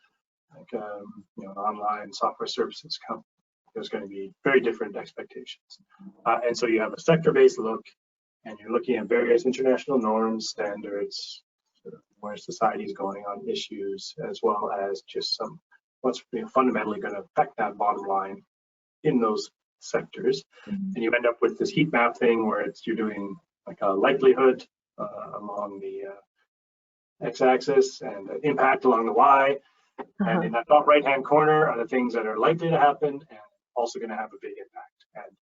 like an online software services company. There's going to be very different expectations. And so you have a sector-based look, and you're looking at various international norms, standards, sort of where society is going on issues, as well as just what's fundamentally going to affect that bottom line in those sectors. And you end up with this heat map thing where you're doing like a likelihood along x-axis and the impact along the y. And in that top right-hand corner are the things that are likely to happen and also going to have a big impact. And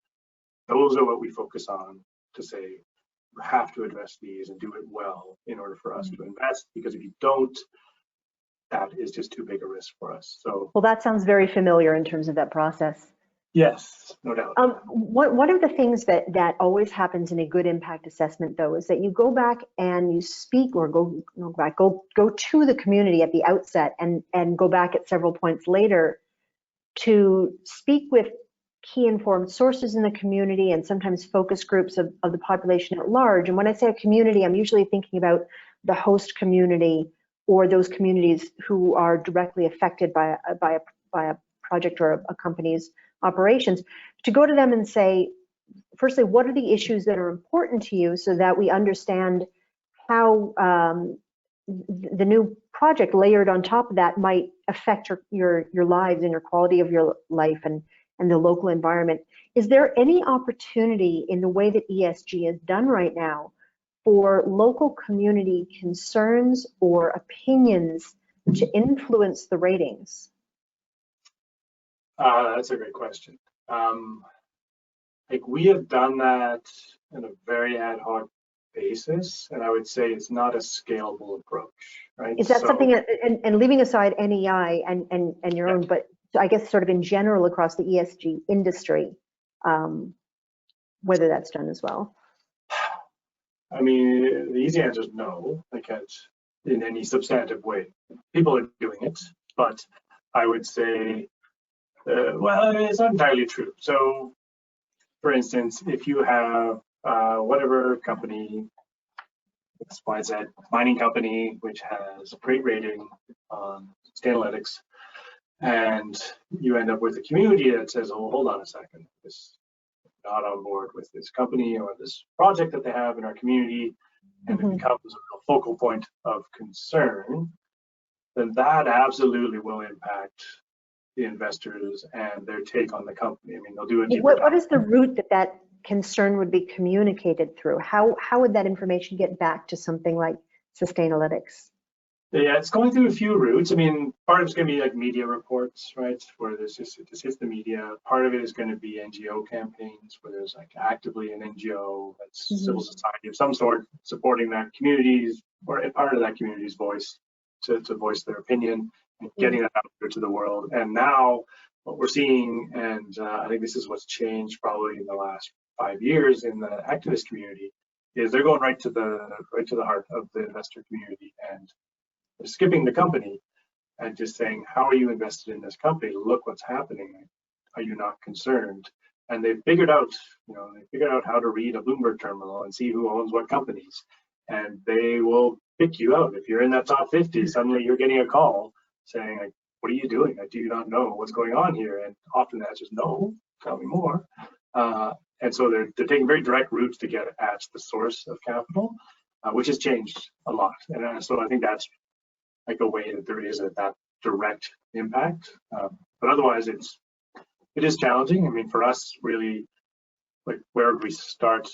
those are what we focus on to say, you have to address these and do it well in order for us to invest, because if you don't, that is just too big a risk for us. So, well, that sounds very familiar in terms of that process. yes, no doubt. One of the things that always happens in a good impact assessment, though, is that you go back and you speak, or go to the community at the outset and go back at several points later to speak with key informed sources in the community and sometimes focus groups of the population at large. And when I say a community, I'm usually thinking about the host community or those communities who are directly affected by a project or a company's operations, to go to them and say, firstly, what are the issues that are important to you, so that we understand how the new project layered on top of that might affect your lives and your quality of your life and the local environment. Is there any opportunity in the way that ESG is done right now for local community concerns or opinions to influence the ratings? That's a great question. Like, we have done that in a very ad hoc basis, and I would say it's not a scalable approach, right? Is that something, and leaving aside NEI and your own, but I guess sort of in general across the ESG industry, whether that's done as well? I mean, the easy answer is no, I can't in any substantive way. People are doing it, but I would say, well, it's not entirely true. So, for instance, if you have whatever company, XYZ mining company, which has a great rating on Sustainalytics, and you end up with a community that says, oh, hold on a second, this not on board with this company or this project that they have in our community, and it becomes a focal point of concern, then that absolutely will impact the investors and their take on the company. I mean, they'll do it. What is the route that concern would be communicated through? How would that information get back to something like Sustainalytics? Yeah, it's going through a few routes. I mean, part of it's going to be like media reports, right, where this hits the media. Part of it is going to be NGO campaigns, where there's like actively an NGO that's civil society of some sort supporting that community's, or a part of that community's voice to voice their opinion and getting that out there to the world. And now what we're seeing, and I think this is what's changed probably in the last 5 years in the activist community, is they're going right to the heart of the investor community, and they're skipping the company and just saying, how are you invested in this company? Look what's happening. Are you not concerned? And they've figured out, how to read a Bloomberg terminal and see who owns what companies. And they will pick you out. If you're in that top 50, suddenly you're getting a call saying, like, what are you doing? Do you not know what's going on here? And often the answer is no, tell me more. And so they're taking very direct routes to get at the source of capital, which has changed a lot. And so I think that's like a way that there is that direct impact. But otherwise, it is challenging. I mean, for us, really, like, where would we start?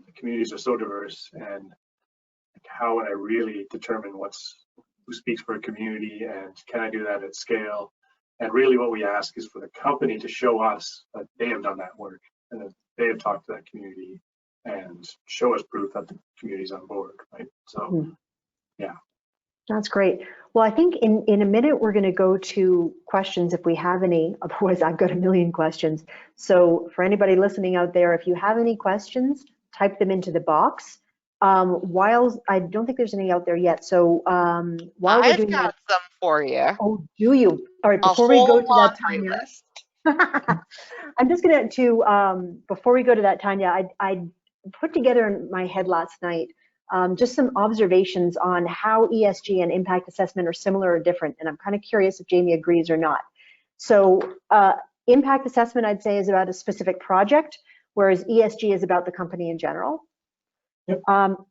The communities are so diverse, and like, how would I really determine who speaks for a community, and can I do that at scale? And really what we ask is for the company to show us that they have done that work and that they have talked to that community and show us proof that the community's on board, right? So, yeah. That's great. Well, I think in a minute, we're going to go to questions if we have any. Otherwise, I've got a million questions. So for anybody listening out there, if you have any questions, type them into the box. While I don't think there's any out there yet. So while we're doing that. I've got some for you. Oh, do you? All right, before we go to that, Tanya. List. I'm just going to, before we go to that, Tanya, I put together in my head last night just some observations on how ESG and impact assessment are similar or different. And I'm kind of curious if Jamie agrees or not. So impact assessment, I'd say, is about a specific project, whereas ESG is about the company in general. Yep.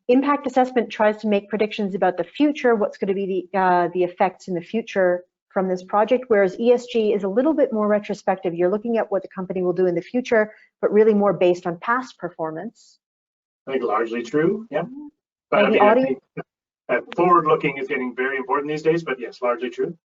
Impact assessment tries to make predictions about the future, what's going to be the effects in the future from this project, whereas ESG is a little bit more retrospective. You're looking at what the company will do in the future, but really more based on past performance. I think largely true, yeah. But Maybe audience. forward-looking is getting very important these days, but yes, largely true.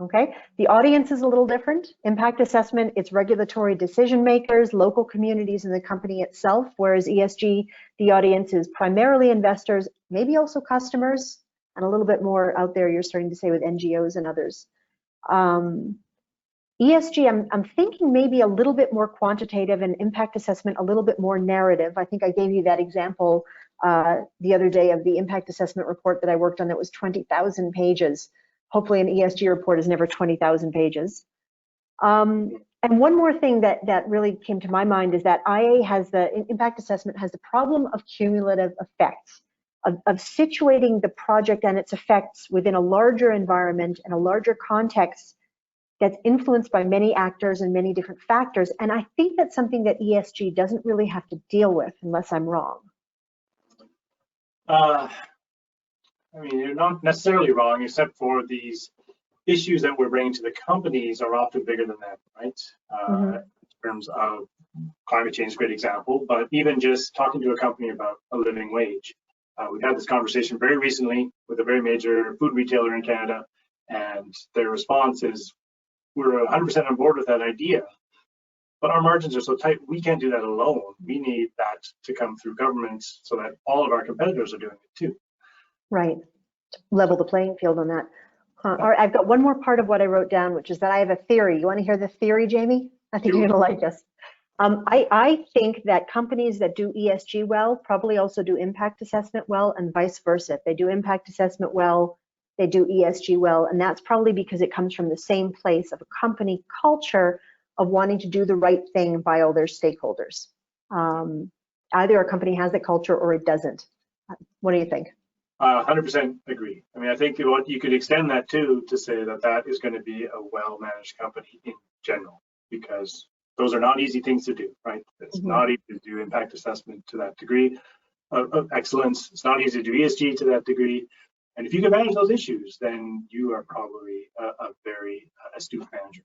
Okay, the audience is a little different. Impact assessment, it's regulatory decision makers, local communities, and the company itself, whereas ESG, the audience is primarily investors, maybe also customers, and a little bit more out there, you're starting to say, with NGOs and others. ESG, I'm thinking maybe a little bit more quantitative, and impact assessment a little bit more narrative. I think I gave you that example the other day of the impact assessment report that I worked on that was 20,000 pages. Hopefully an ESG report is never 20,000 pages. And one more thing that really came to my mind is that IA has impact assessment has the problem of cumulative effects, of situating the project and its effects within a larger environment and a larger context that's influenced by many actors and many different factors. And I think that's something that ESG doesn't really have to deal with, unless I'm wrong. I mean, you're not necessarily wrong, except for these issues that we're bringing to the companies are often bigger than that, right? In terms of climate change, great example, but even just talking to a company about a living wage. We've had this conversation very recently with a very major food retailer in Canada, and their response is, we're 100% on board with that idea, but our margins are so tight, we can't do that alone. We need that to come through governments so that all of our competitors are doing it too. Right, level the playing field on that. All right, I've got one more part of what I wrote down, which is that I have a theory. You want to hear the theory, Jamie? I think you're going to like this. I think that companies that do ESG well probably also do impact assessment well, and vice versa. If they do impact assessment well, they do ESG well, and that's probably because it comes from the same place of a company culture of wanting to do the right thing by all their stakeholders. Either a company has that culture or it doesn't. What do you think? 100% agree. I mean, I think what you could extend that to say that that is going to be a well-managed company in general, because those are not easy things to do, right? It's not easy to do impact assessment to that degree of excellence. It's not easy to do ESG to that degree. And if you can manage those issues, then you are probably a very astute manager.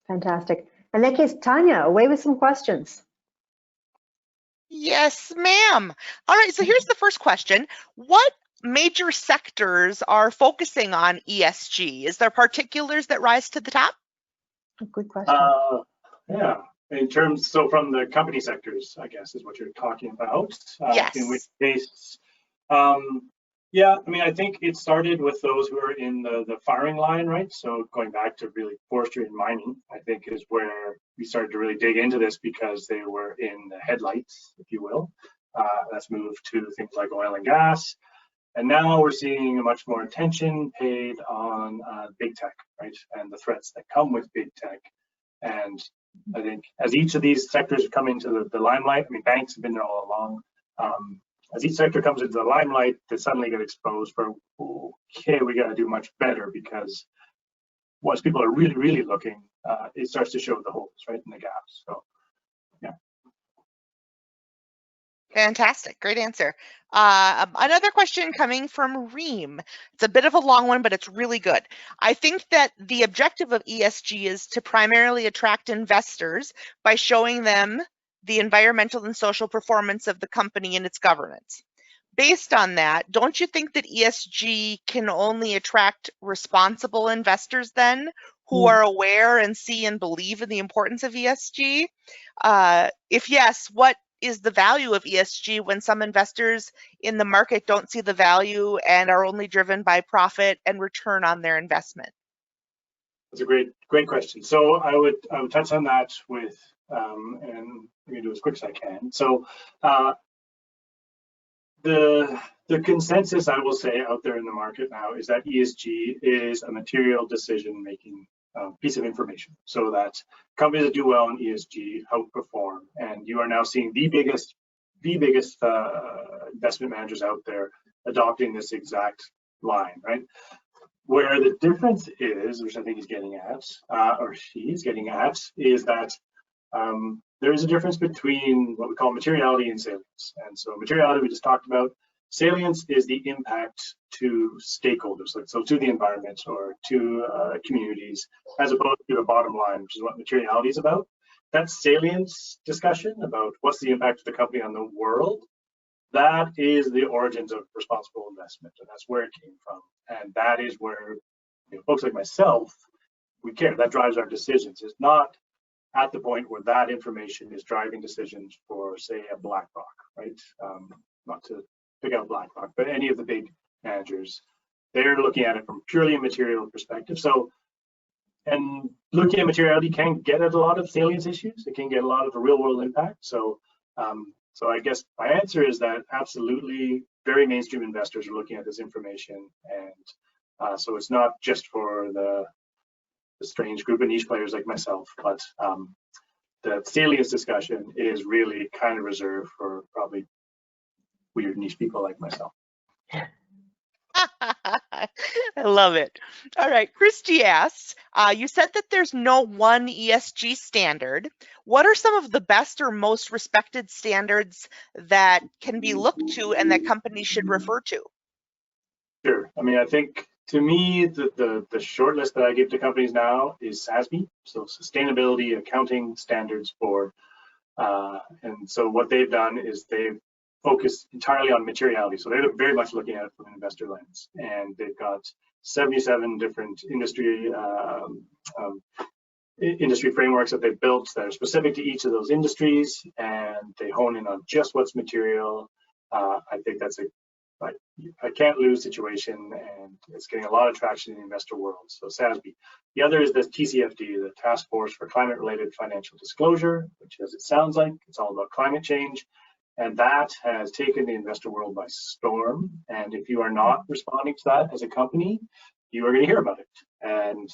Fantastic. In that case, Tanya, away with some questions. Yes, ma'am. All right, so here's the first question. What major sectors are focusing on ESG? Is there particulars that rise to the top? Good question. Yeah, in terms, so from the company sectors, I guess is what you're talking about. Yes. In which case, yeah, I mean, I think it started with those who are in the firing line, right? So going back to really forestry and mining, I think is where we started to really dig into this because they were in the headlights, if you will. That's moved to things like oil and gas. And now we're seeing a much more attention paid on big tech, right? And the threats that come with big tech. And I think as each of these sectors come into the limelight, I mean, banks have been there all along. As each sector comes into the limelight, they suddenly get exposed for, okay, we got to do much better, because once people are really, really looking, it starts to show the holes, right, in the gaps. So, yeah. Fantastic, great answer. Another question coming from Reem. It's a bit of a long one, but it's really good. I think that the objective of ESG is to primarily attract investors by showing them the environmental and social performance of the company and its governance. Based on that, don't you think that ESG can only attract responsible investors then, who are aware and see and believe in the importance of ESG? If yes, what is the value of ESG when some investors in the market don't see the value and are only driven by profit and return on their investment? That's a great question. So I would touch on that with, and I'm going to do as quick as I can. So the consensus, I will say, out there in the market now is that ESG is a material decision-making piece of information, so that companies that do well in ESG outperform. And you are now seeing the biggest investment managers out there adopting this exact line, right? Where the difference is, which I think he's getting at, or she's getting at, is that there is a difference between what we call materiality and salience. And so materiality we just talked about. Salience is the impact to stakeholders, so to the environment or to communities, as opposed to a bottom line, which is what materiality is about. That salience discussion about what's the impact of the company on the world, that is the origins of responsible investment, and that's where it came from. And that is where, you know, folks like myself, we care. That drives our decisions. It's not at the point where that information is driving decisions for, say, a BlackRock, right? Not to pick out BlackRock, but any of the big managers, they're looking at it from purely a material perspective. So, and looking at materiality can get at a lot of salience issues. It can get a lot of the real world impact. So, so I guess my answer is that absolutely very mainstream investors are looking at this information. And so it's not just for the strange group of niche players like myself, but the salience discussion is really kind of reserved for probably weird niche people like myself. I love it. All right, Christy asks, you said that there's no one ESG standard. What are some of the best or most respected standards that can be looked to and that companies should refer to? Sure. I mean, I think to me, the short list that I give to companies now is SASB, so Sustainability Accounting Standards Board. And so what they've done is they've focused entirely on materiality. So they're very much looking at it from an investor lens. And they've got 77 different industry frameworks that they've built that are specific to each of those industries, and they hone in on just what's material. I think that's a can't lose situation, and it's getting a lot of traction in the investor world. So SASB. The other is the TCFD, the Task Force for Climate-Related Financial Disclosure, which, as it sounds like, it's all about climate change. And that has taken the investor world by storm. And if you are not responding to that as a company, you are going to hear about it. And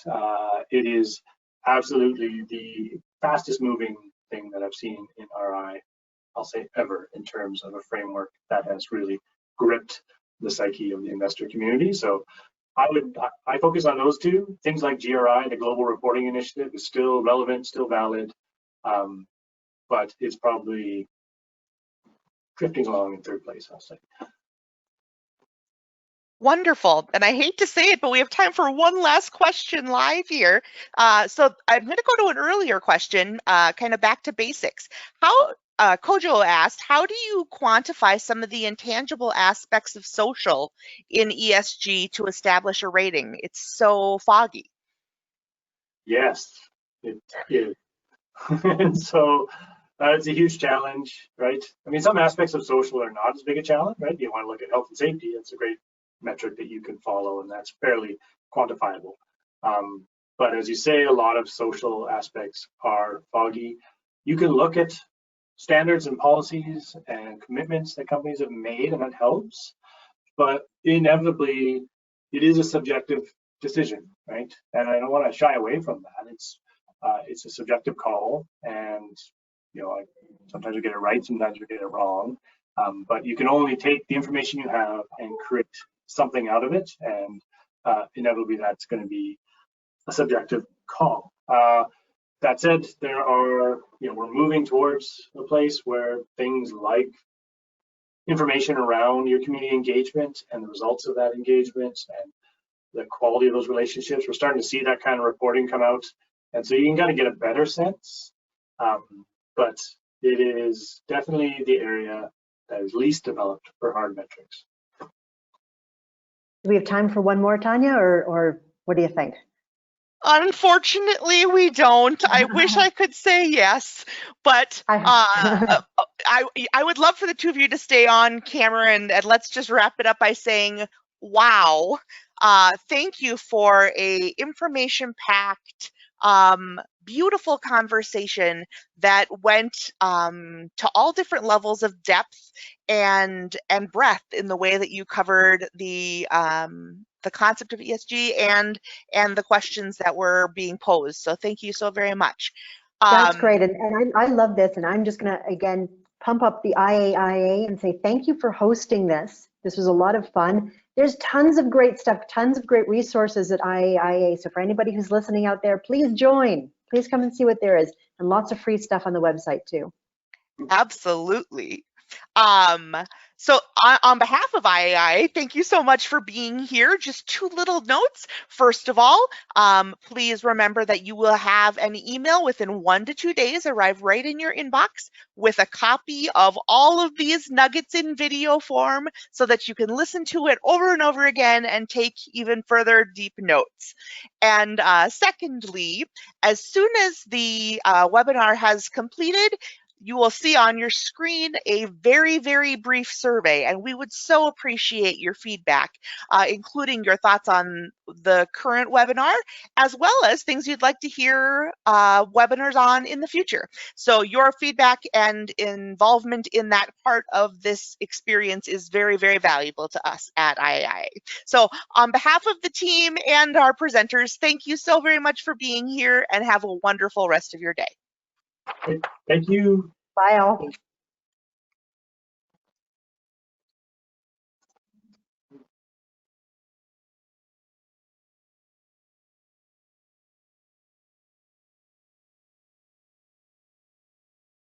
it is absolutely the fastest moving thing that I've seen in RI, I'll say ever, in terms of a framework that has really gripped the psyche of the investor community. So I focus on those two. Things like GRI, the Global Reporting Initiative, is still relevant, still valid, but it's probably drifting along in third place, I'll say. Wonderful. And I hate to say it, but we have time for one last question live here. So I'm going to go to an earlier question, kind of back to basics. How Kojo asked, how do you quantify some of the intangible aspects of social in ESG to establish a rating? It's so foggy. Yes, it is. And so it's a huge challenge, right? I mean, some aspects of social are not as big a challenge, right? You want to look at health and safety. It's a great metric that you can follow, and that's fairly quantifiable. But as you say, a lot of social aspects are foggy. You can look at standards and policies and commitments that companies have made, and that helps. But inevitably, it is a subjective decision, right? And I don't want to shy away from that. It's a subjective call, and you know, sometimes you get it right, sometimes you get it wrong. But you can only take the information you have and create something out of it, and inevitably that's going to be a subjective call. That said, there are, you know, we're moving towards a place where things like information around your community engagement and the results of that engagement and the quality of those relationships, we're starting to see that kind of reporting come out, and so you can kind of get a better sense. But it is definitely the area that is least developed for hard metrics. Do we have time for one more, Tanya, or what do you think? Unfortunately, we don't. I wish I could say yes, but I would love for the two of you to stay on camera, and let's just wrap it up by saying, wow, thank you for a information-packed, beautiful conversation that went to all different levels of depth and breadth in the way that you covered the concept of ESG and the questions that were being posed. So thank you so very much. That's great, and I love this, and I'm just going to again pump up the IAIA and say thank you for hosting this. This was a lot of fun. There's tons of great stuff, tons of great resources at IAIA. So for anybody who's listening out there, please join. Please come and see what there is, and lots of free stuff on the website too. Absolutely. So on behalf of IAIA, thank you so much for being here. Just two little notes. First of all, please remember that you will have an email within 1 to 2 days arrive right in your inbox with a copy of all of these nuggets in video form so that you can listen to it over and over again and take even further deep notes. And secondly, as soon as the webinar has completed, you will see on your screen a very, very brief survey, and we would so appreciate your feedback, including your thoughts on the current webinar, as well as things you'd like to hear webinars on in the future. So your feedback and involvement in that part of this experience is very, very valuable to us at IAIA. So on behalf of the team and our presenters, thank you so very much for being here and have a wonderful rest of your day. Thank you. Bye all.